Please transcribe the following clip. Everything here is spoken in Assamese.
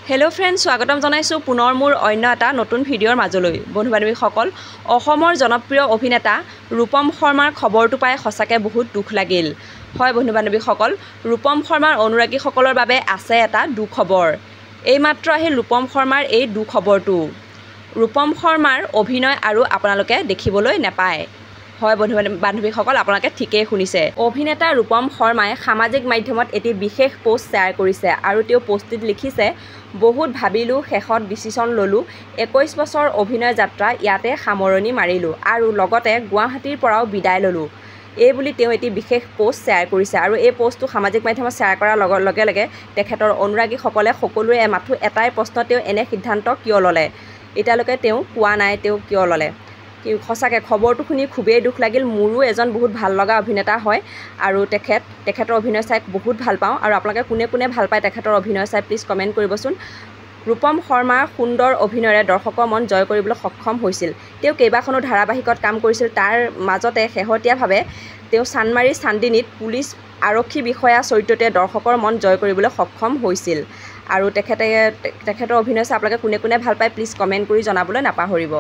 হেল্ল' ফ্ৰেণ্ডছ, স্বাগতম জনাইছোঁ পুনৰ মোৰ অন্য এটা নতুন ভিডিঅ'ৰ মাজলৈ। বন্ধু বান্ধৱীসকল, অসমৰ জনপ্ৰিয় অভিনেতা ৰূপম শৰ্মাৰ খবৰটো পাই সঁচাকৈ বহুত দুখ লাগিল। হয় বন্ধু বান্ধৱীসকল, ৰূপম শৰ্মাৰ অনুৰাগীসকলৰ বাবে আছে এটা দুখবৰ। এইমাত্ৰ আহিল ৰূপম শৰ্মাৰ এই দুখবৰটো। ৰূপম শৰ্মাৰ অভিনয় আৰু আপোনালোকে দেখিবলৈ নাপায়। হয় বন্ধু বান্ধৱীসকল, আপোনালোকে ঠিকেই শুনিছে। অভিনেতা ৰূপম শৰ্মাই সামাজিক মাধ্যমত এটি বিশেষ পোষ্ট শ্বেয়াৰ কৰিছে আৰু তেওঁ পোষ্টটিত লিখিছে, বহুত ভাবিলোঁ, শেষত ডিচিশ্যন ল'লোঁ, 21 বছৰ অভিনয় যাত্ৰা ইয়াতে সামৰণি মাৰিলোঁ আৰু লগতে গুৱাহাটীৰ পৰাও বিদায় ল'লোঁ। এই বুলি তেওঁ এটি বিশেষ পোষ্ট শ্বেয়াৰ কৰিছে আৰু এই পোষ্টটো সামাজিক মাধ্যমত শ্বেয়াৰ কৰাৰ লগে লগে তেখেতৰ অনুৰাগীসকলে সকলোৰে মাথো এটাই প্ৰশ্ন, তেওঁ এনে সিদ্ধান্ত কিয় ল'লে। এতিয়ালৈকে তেওঁ কোৱা নাই তেওঁ কিয় ল'লে। সঁচাকৈ খবৰটো শুনি খুবেই দুখ লাগিল। মোৰো এজন বহুত ভাল লগা অভিনেতা হয় আৰু তেখেতৰ অভিনয় চাই বহুত ভাল পাওঁ আৰু আপোনালোকে কোনে কোনে ভাল পায় তেখেতৰ অভিনয় চাই প্লিজ কমেণ্ট কৰিবচোন। ৰূপম শৰ্মাৰ সুন্দৰ অভিনয়েৰে দৰ্শকৰ মন জয় কৰিবলৈ সক্ষম হৈছিল। তেওঁ কেইবাখনো ধাৰাবাহিকত কাম কৰিছিল। তাৰ মাজতে শেহতীয়াভাৱে তেওঁ চানমাৰি চান্দিনীত পুলিচ আৰক্ষী বিষয়া চৰিত্ৰটোৱে দৰ্শকৰ মন জয় কৰিবলৈ সক্ষম হৈছিল আৰু তেখেতৰ অভিনয় চাই আপোনালোকে কোনে কোনে ভাল পায় প্লিজ কমেণ্ট কৰি জনাবলৈ নাপাহৰিব।